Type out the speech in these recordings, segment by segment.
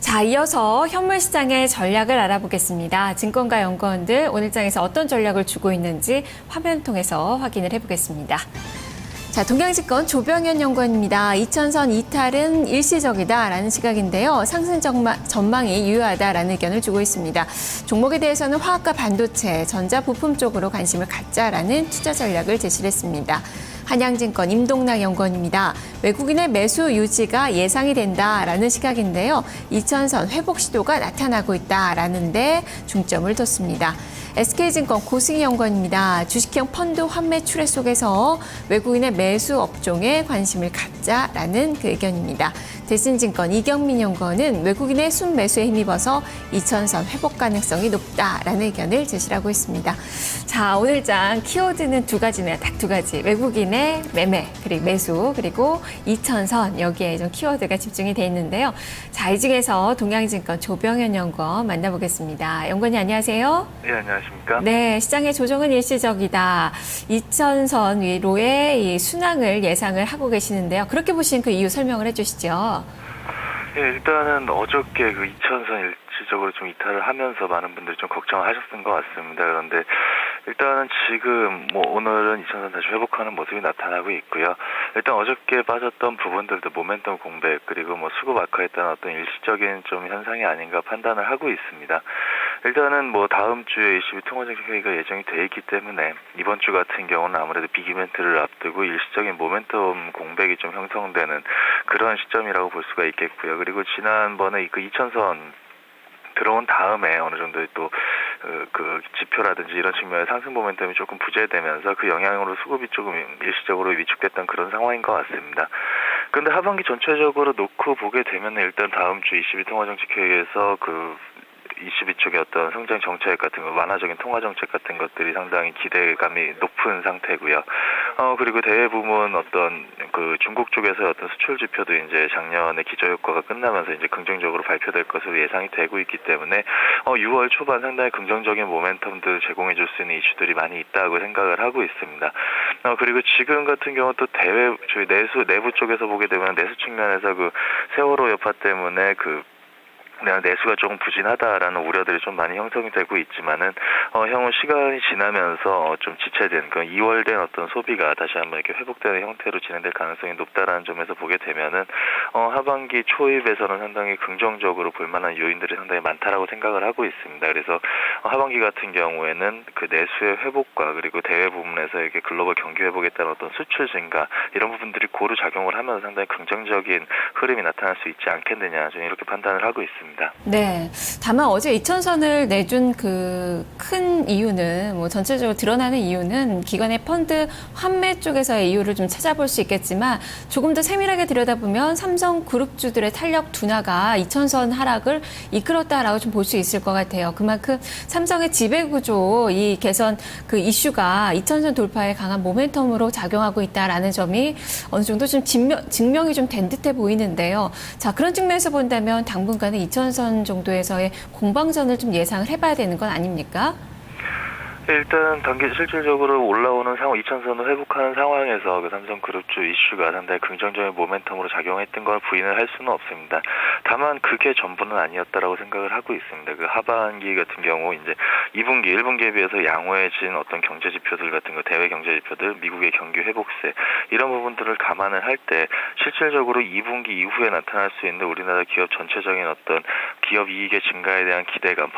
자, 이어서 현물 시장의 전략을 알아보겠습니다. 증권가 연구원들 오늘 장에서 어떤 전략을 주고 있는지 화면 통해서 확인을 해보겠습니다. 자, 동양증권 조병현 연구원입니다. 이천선 이탈은 일시적이다라는 시각인데요. 상승 전망이 유효하다라는 의견을 주고 있습니다. 종목에 대해서는 화학과 반도체, 전자 부품 쪽으로 관심을 갖자라는 투자 전략을 제시를 했습니다. 한양증권 임동락 연구원입니다. 외국인의 매수 유지가 예상이 된다라는 시각인데요. 이천선 회복 시도가 나타나고 있다라는 데 중점을 뒀습니다. SK증권 고승희 연구원입니다. 주식형 펀드 환매 출회 속에서 외국인의 매수 업종에 관심을 갖자라는 그 의견입니다. 대신증권 이경민 연구원은 외국인의 순매수에 힘입어서 이천선 회복 가능성이 높다라는 의견을 제시하고 있습니다. 자, 오늘 장 키워드는 두 가지네요. 딱 두 가지. 외국인의 매매, 그리고 매수, 그리고 이천선 여기에 좀 키워드가 집중이 돼 있는데요. 자, 이 중에서 동양증권 조병현 연구원 만나보겠습니다. 연구원님 안녕하세요. 네, 안녕하십니까? 네, 시장의 조정은 일시적이다. 이천선 위로의 이 순항을 예상을 하고 계시는데요. 그렇게 보신 그 이유 설명을 해주시죠. 예, 일단은 어저께 그 이천선 일시적으로 좀 이탈을 하면서 많은 분들이 좀 걱정하셨던 것 같습니다. 그런데 일단은 지금 오늘은 이천선 다시 회복하는 모습이 나타나고 있고요. 일단 어저께 빠졌던 부분들도 모멘텀 공백 그리고 수급 악화했다는 어떤 일시적인 좀 현상이 아닌가 판단을 하고 있습니다. 일단은 다음 주에 ECB 통화정책 회의가 예정이 돼 있기 때문에 이번 주 같은 경우는 아무래도 빅 이벤트를 앞두고 일시적인 모멘텀 공백이 좀 형성되는 그런 시점이라고 볼 수가 있겠고요. 그리고 지난번에 그 이천선 들어온 다음에 어느 정도의 또 그 지표라든지 이런 측면의 상승 모멘텀이 조금 부재되면서 그 영향으로 수급이 조금 일시적으로 위축됐던 그런 상황인 것 같습니다. 그런데 하반기 전체적으로 놓고 보게 되면 일단 다음 주 ECB 통화정책회의에서 그 ECB 쪽의 어떤 성장 정책 같은 거, 완화적인 통화 정책 같은 것들이 상당히 기대감이 높은 상태고요. 그리고 대외 부문 어떤 그 중국 쪽에서의 어떤 수출 지표도 이제 작년에 기저 효과가 끝나면서 이제 긍정적으로 발표될 것으로 예상이 되고 있기 때문에 6월 초반 상당히 긍정적인 모멘텀들 제공해 줄 수 있는 이슈들이 많이 있다고 생각을 하고 있습니다. 그리고 지금 같은 경우 또 저희 내부 쪽에서 보게 되면 내수 측면에서 그 세월호 여파 때문에 내수가 조금 부진하다라는 우려들이 좀 많이 형성이 되고 있지만은 향후 시간이 지나면서 좀 지체된 그 2월 된 어떤 소비가 다시 한번 이렇게 회복되는 형태로 진행될 가능성이 높다라는 점에서 보게 되면은 하반기 초입에서는 상당히 긍정적으로 볼 만한 요인들이 상당히 많다라고 생각을 하고 있습니다. 그래서 하반기 같은 경우에는 그 내수의 회복과 그리고 대외 부문에서 이렇게 글로벌 경기 회복에 따른 어떤 수출 증가 이런 부분들이 고루 작용을 하면서 상당히 긍정적인 흐름이 나타날 수 있지 않겠느냐 저는 이렇게 판단을 하고 있습니다. 네. 다만 어제 이천선을 내준 그 큰 이유는 전체적으로 드러나는 이유는 기관의 펀드 환매 쪽에서의 이유를 좀 찾아볼 수 있겠지만 조금 더 세밀하게 들여다보면 삼성그룹주들의 탄력 둔화가 이천선 하락을 이끌었다라고 좀 볼 수 있을 것 같아요. 그만큼 삼성의 지배구조 이 개선 그 이슈가 이천선 돌파에 강한 모멘텀으로 작용하고 있다라는 점이 어느 정도 좀 증명이 좀 된 듯해 보이는데요. 자, 그런 측면에서 본다면 당분간은 이천선 정도에서의 공방전을 좀 예상을 해봐야 되는 건 아닙니까? 일단 실질적으로 올라오는 이천선을 회복하는 상황에서 그 삼성그룹주 이슈가 상당히 긍정적인 모멘텀으로 작용했던 걸 부인을 할 수는 없습니다. 다만 그게 전부는 아니었다라고 생각을 하고 있습니다. 그 하반기 같은 경우 이제 2분기, 1분기에 비해서 양호해진 어떤 경제 지표들 같은 거, 대외 경제 지표들, 미국의 경기 회복세 이런 부분들을 감안을 할 때 실질적으로 2분기 이후에 나타날 수 있는 우리나라 기업 전체적인 어떤 기업 이익의 증가에 대한 기대감,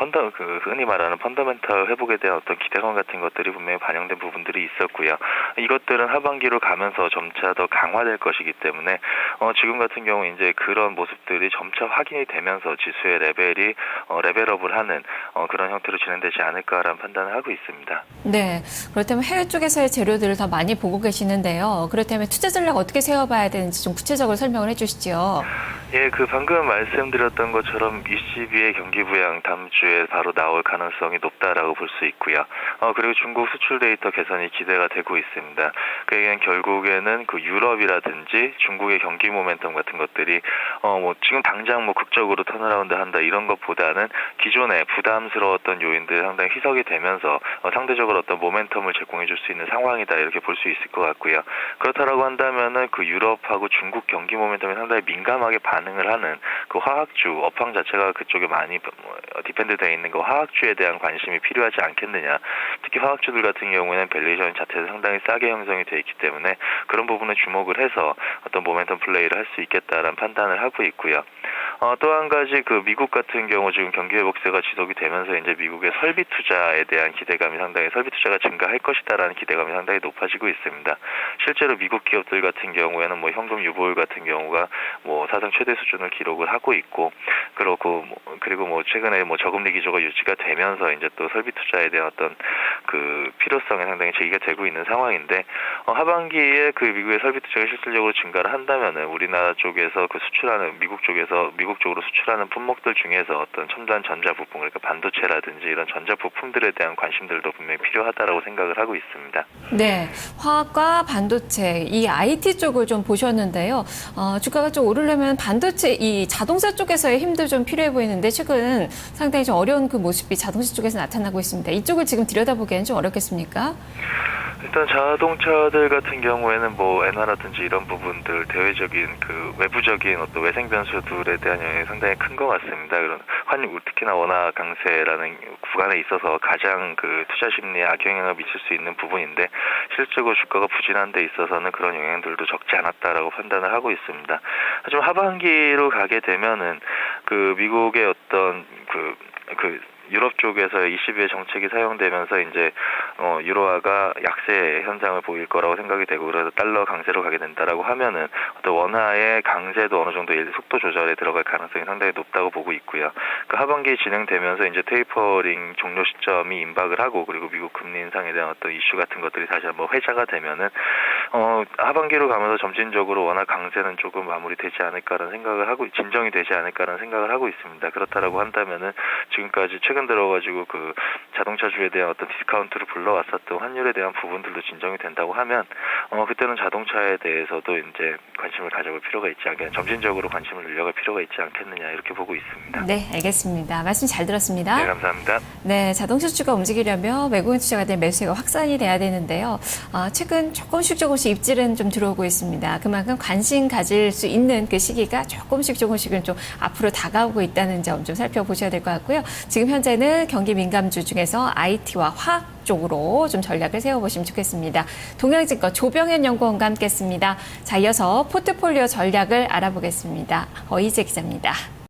흔히 말하는 펀더멘털 회복에 대한 어떤 기대감 같은 것들이 분명히 반영된 부분들이 있었고요. 이것들은 하반기로 가면서 점차 더 강화될 것이기 때문에 지금 같은 경우 이제 그런 모습들이 점차 확인이 되면서 지수의 레벨업을 하는 그런 형태로 진행되지 않을까라는 판단을 하고 있습니다. 네, 그렇다면 해외 쪽에서의 재료들을 더 많이 보고 계시는데요. 그렇다면 투자 전략 어떻게 세워봐야 되는지 좀 구체적으로 설명을 해주시죠. 예, 방금 말씀드렸던 것처럼 ECB의 경기 부양 다음 주에 바로 나올 가능성이 높다라고 볼 수 있고요. 그리고 중국 수출 데이터 개선이 기대가 되고 있습니다. 그게 결국에는 그 유럽이라든지 중국의 경기 모멘텀 같은 것들이 지금 당장 극적으로 턴어라운드 한다 이런 것보다는 기존에 부담스러웠던 요인들 상당히 희석이 되면서 상대적으로 어떤 모멘텀을 제공해 줄 수 있는 상황이다 이렇게 볼 수 있을 것 같고요. 그렇다라고 한다면은 그 유럽하고 중국 경기 모멘텀이 상당히 민감하게 반응을 하는 그 화학주, 업황 자체가 그쪽에 많이 디펜드되어 있는 그 화학주에 대한 관심이 필요하지 않겠느냐. 특히 화학주들 같은 경우에는 밸류에이션 자체도 상당히 싸게 형성이 되어 있기 때문에 그런 부분에 주목을 해서 어떤 모멘텀 플레이를 할 수 있겠다라는 판단을 하고 있고요. 또 한 가지 그 미국 같은 경우 지금 경기 회복세가 지속이 되면서 이제 미국의 설비 투자에 대한 기대감이 상당히 설비 투자가 증가할 것이다라는 기대감이 상당히 높아지고 있습니다. 실제로 미국 기업들 같은 경우에는 뭐 현금 유보율 같은 경우가 뭐 사상 최대 수준을 기록을 하고 있고 그리고 뭐 최근에 뭐 저금리 기조가 유지가 되면서 이제 또 설비 투자에 대한 어떤 그 필요성이 상당히 제기가 되고 있는 상황인데 하반기에 그 미국의 설비 투자가 실질적으로 증가를 한다면은 우리나라 쪽에서 그 수출하는 미국 쪽으로 수출하는 품목들 중에서 어떤 첨단 전자 부품 그러니까 반도체라든지 이런 전자 부품들에 대한 관심들도 분명히 필요하다라고 생각을 하고 있습니다. 네, 화학과 반도체 이 IT 쪽을 좀 보셨는데요. 주가가 좀 오르려면 반도체 이 자동차 쪽에서의 힘도 좀 필요해 보이는데 최근 상당히 좀 어려운 그 모습이 자동차 쪽에서 나타나고 있습니다. 이쪽을 지금 들여다보기에는 좀 어렵겠습니까? 일단 자동차들 같은 경우에는 뭐 엔화라든지 이런 부분들 대외적인 그 외부적인 어떤 외생 변수들에 대한 영향이 상당히 큰 것 같습니다. 그런 특히나 원화 강세라는 구간에 있어서 가장 그 투자 심리에 악영향을 미칠 수 있는 부분인데 실질적으로 주가가 부진한 데 있어서는 그런 영향들도 적지 않았다라고 판단을 하고 있습니다. 하지만 하반기로 가게 되면은 그 미국의 어떤 유럽 쪽에서 22의 정책이 사용되면서 이제 유로화가 약세 현상을 보일 거라고 생각이 되고 그래서 달러 강세로 가게 된다라고 하면은 어떤 원화의 강세도 어느 정도 속도 조절에 들어갈 가능성이 상당히 높다고 보고 있고요. 그 하반기 진행되면서 이제 테이퍼링 종료 시점이 임박을 하고 그리고 미국 금리 인상에 대한 어떤 이슈 같은 것들이 다시 한번 회자가 되면은 하반기로 가면서 점진적으로 원화 강세는 조금 마무리되지 않을까라는 생각을 하고 진정이 되지 않을까라는 생각을 하고 있습니다. 그렇다라고 한다면은 지금까지 최근 들어가지고 그 자동차주에 대한 어떤 디스카운트를 불러왔었던 환율에 대한 부분들도 진정이 된다고 하면 그때는 자동차에 대해서도 이제 관심을 가져볼 필요가 있지 않겠냐, 점진적으로 관심을 늘려갈 필요가 있지 않겠느냐 이렇게 보고 있습니다. 네, 알겠습니다. 말씀 잘 들었습니다. 네, 감사합니다. 네, 자동차 주가 움직이려면 외국인 투자가 된 매수세가 확산이 돼야 되는데요. 최근 조금씩 입질은 좀 들어오고 있습니다. 그만큼 관심 가질 수 있는 그 시기가 조금씩은 좀 앞으로 다가오고 있다는 점 좀 살펴보셔야 될 것 같고요. 지금 현재는 경기 민감주 중에서 IT와 화학 쪽으로 좀 전략을 세워보시면 좋겠습니다. 동양증권 조병현 연구원과 함께했습니다. 자, 이어서 포트폴리오 전략을 알아보겠습니다. 어이재 기자입니다.